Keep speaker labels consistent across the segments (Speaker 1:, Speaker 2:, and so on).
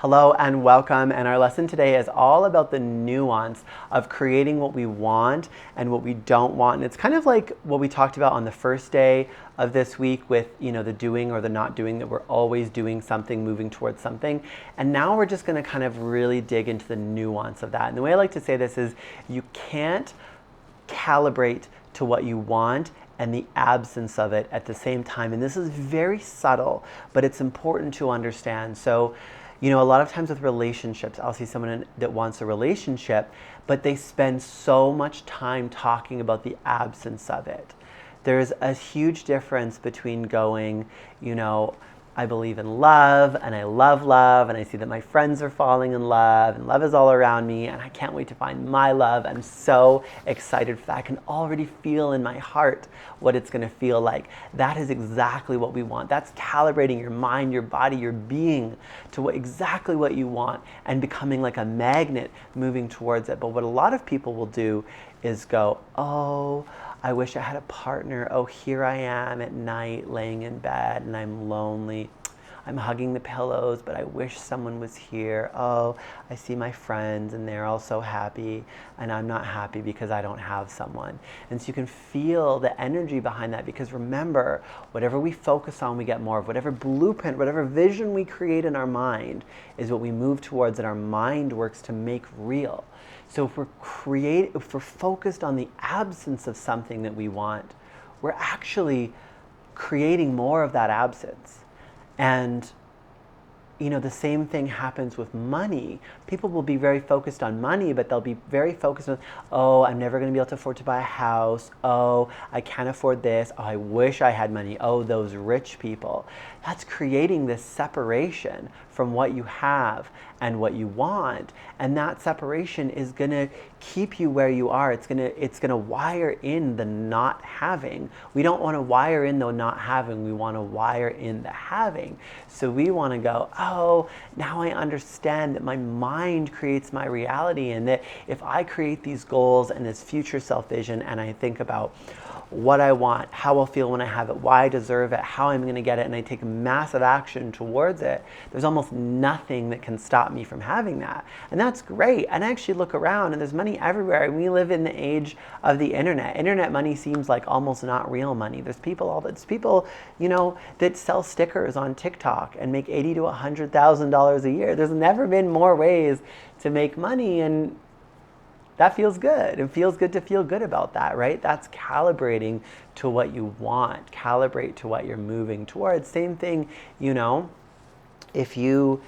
Speaker 1: Hello and welcome, and our lesson today is all about the nuance of creating what we want and what we don't want. And it's kind of like what we talked about on the first day of this week with, the doing or the not doing, that we're always doing something, moving towards something. And now we're just going to kind of really dig into the nuance of that. And the way I like to say this is you can't calibrate to what you want and the absence of it at the same time. And this is very subtle, but it's important to understand. So, a lot of times with relationships, I'll see someone that wants a relationship, but they spend so much time talking about the absence of it. There's a huge difference between going, I believe in love and I love love and I see that my friends are falling in love and love is all around me and I can't wait to find my love. I'm so excited for that. I can already feel in my heart what it's going to feel like. That is exactly what we want. That's calibrating your mind, your body, your being to exactly what you want and becoming like a magnet moving towards it. But what a lot of people will do is go, oh, I wish I had a partner. Oh, here I am at night laying in bed and I'm lonely. I'm hugging the pillows, but I wish someone was here. Oh, I see my friends and they're all so happy and I'm not happy because I don't have someone. And so you can feel the energy behind that, because remember, whatever we focus on, we get more of. Whatever blueprint, whatever vision we create in our mind is what we move towards, and our mind works to make real. So if we're focused on the absence of something that we want, we're actually creating more of that absence. And the same thing happens with money. People will be very focused on money, but they'll be very focused on, oh, I'm never going to be able to afford to buy a house. Oh, I can't afford this. Oh, I wish I had money. Oh, those rich people. That's creating this separation from what you have and what you want. And that separation is going to keep you where you are. It's going to wire in the not having. We don't want to wire in the not having. We want to wire in the having. So we want to go, oh, now I understand that my mind creates my reality, and that if I create these goals and this future self-vision and I think about what I want, how I'll feel when I have it, why I deserve it, how I'm going to get it, and I take massive action towards it, there's almost nothing that can stop me from having that. And that's great. And I actually look around and there's money everywhere. We live in the age of the internet. Internet money seems like almost not real money. There's people, that sell stickers on TikTok and make $80,000 to $100,000 a year. There's never been more ways to make money, and that feels good. It feels good to feel good about that, right? That's calibrating to what you want. Calibrate to what you're moving towards. Same thing, if you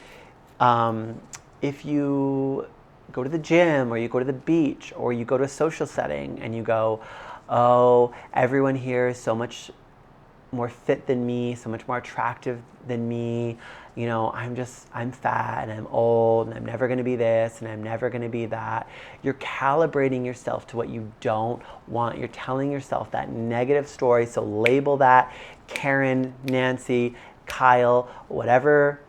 Speaker 1: go to the gym or you go to the beach or you go to a social setting and you go, oh, everyone here is so much more fit than me, so much more attractive than me. I'm fat and I'm old and I'm never going to be this and I'm never going to be that. You're calibrating yourself to what you don't want. You're telling yourself that negative story. So label that Karen, Nancy, Kyle, whatever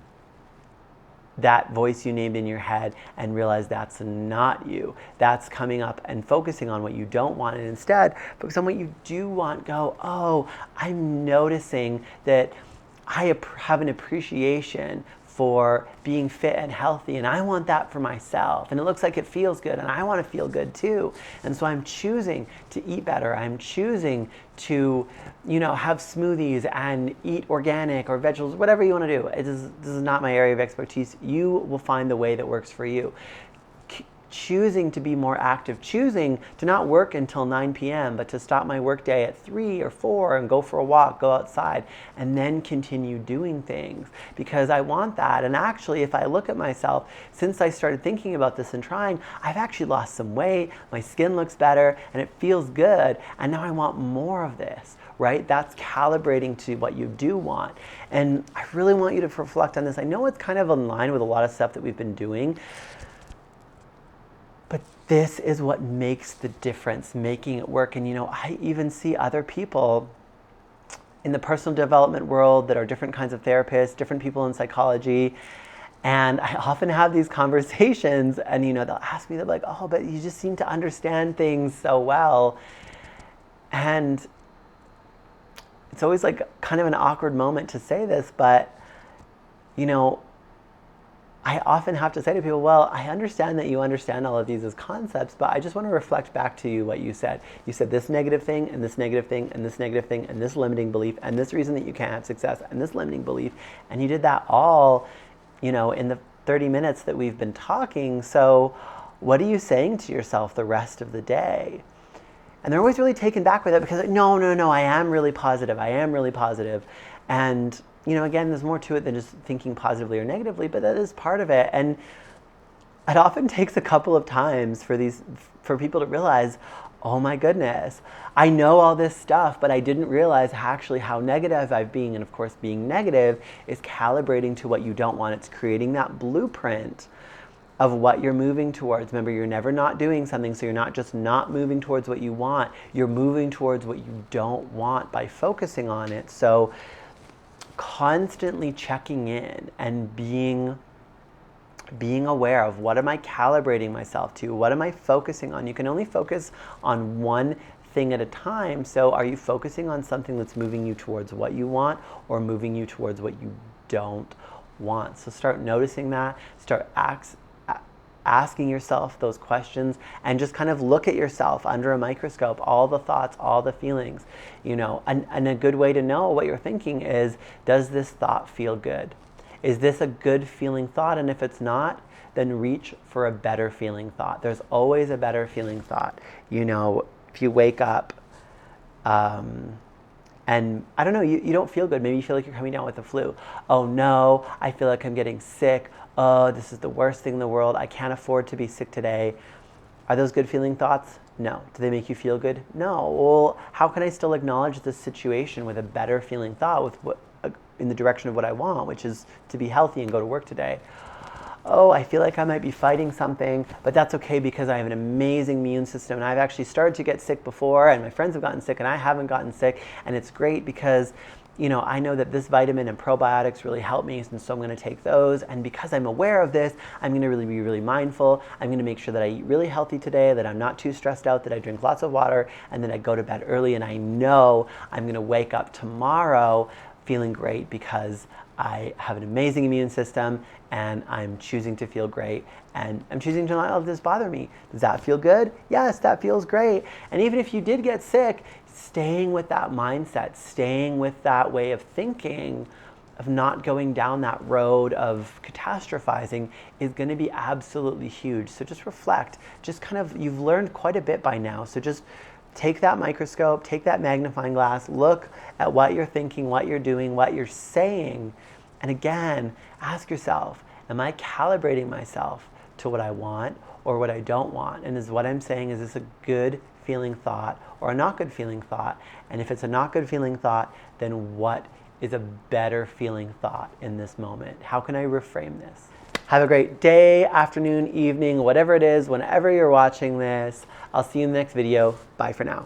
Speaker 1: that voice you named in your head, and realize that's not you. That's coming up and focusing on what you don't want, and instead focus on what you do want. Go, oh, I'm noticing that I have an appreciation for being fit and healthy, and I want that for myself, and it looks like it feels good, and I want to feel good too. And so I'm choosing to eat better. I'm choosing to have smoothies and eat organic or vegetables, whatever you want to do. This is not my area of expertise. You will find the way that works for you. Choosing to be more active, choosing to not work until 9 p.m., but to stop my work day at 3 or 4 and go for a walk, go outside, and then continue doing things, because I want that. And actually, if I look at myself, since I started thinking about this and trying, I've actually lost some weight, my skin looks better, and it feels good, and now I want more of this, right? That's calibrating to what you do want. And I really want you to reflect on this. I know it's kind of in line with a lot of stuff that we've been doing, but this is what makes the difference, making it work. And I even see other people in the personal development world that are different kinds of therapists, different people in psychology. And I often have these conversations and, they'll ask me, they're like, oh, but you just seem to understand things so well. And it's always like kind of an awkward moment to say this, but, I often have to say to people, well, I understand that you understand all of these as concepts, but I just want to reflect back to you what you said. You said this negative thing, and this negative thing, and this negative thing, and this limiting belief, and this reason that you can't have success, and this limiting belief. And you did that all, in the 30 minutes that we've been talking. So what are you saying to yourself the rest of the day? And they're always really taken back with it because, no, I am really positive. I am really positive. And again, there's more to it than just thinking positively or negatively, but that is part of it. And it often takes a couple of times for people to realize, oh my goodness, I know all this stuff, but I didn't realize actually how negative I've been. And of course, being negative is calibrating to what you don't want. It's creating that blueprint of what you're moving towards. Remember, you're never not doing something, so you're not just not moving towards what you want. You're moving towards what you don't want by focusing on it. So constantly checking in and being aware of, what am I calibrating myself to? What am I focusing on? You can only focus on one thing at a time. So are you focusing on something that's moving you towards what you want or moving you towards what you don't want? So start noticing that, start asking yourself those questions, and just kind of look at yourself under a microscope, all the thoughts, all the feelings, and a good way to know what you're thinking is, does this thought feel good? Is this a good feeling thought? And if it's not, then reach for a better feeling thought. There's always a better feeling thought. If you wake up and I don't know, you don't feel good. Maybe you feel like you're coming down with the flu. Oh no, I feel like I'm getting sick. Oh, this is the worst thing in the world. I can't afford to be sick today. Are those good feeling thoughts? No. Do they make you feel good? No. Well, how can I still acknowledge this situation with a better feeling thought, in the direction of what I want, which is to be healthy and go to work today? Oh, I feel like I might be fighting something, but that's okay because I have an amazing immune system, and I've actually started to get sick before, and my friends have gotten sick and I haven't gotten sick, and it's great because I know that this vitamin and probiotics really help me, and so I'm going to take those. And because I'm aware of this, I'm going to really be really mindful. I'm going to make sure that I eat really healthy today, that I'm not too stressed out, that I drink lots of water, and that I go to bed early. And I know I'm going to wake up tomorrow feeling great because I have an amazing immune system, and I'm choosing to feel great, and I'm choosing to not let this bother me. Does that feel good? Yes, that feels great. And even if you did get sick, staying with that mindset, staying with that way of thinking, of not going down that road of catastrophizing, is going to be absolutely huge. So just reflect, you've learned quite a bit by now. So just take that microscope, take that magnifying glass, look at what you're thinking, what you're doing, what you're saying. And again, ask yourself, am I calibrating myself to what I want or what I don't want? And is what I'm saying, is this a good feeling thought or a not good feeling thought? And if it's a not good feeling thought, then what is a better feeling thought in this moment? How can I reframe this? Have a great day, afternoon, evening, whatever it is, whenever you're watching this. I'll see you in the next video. Bye for now.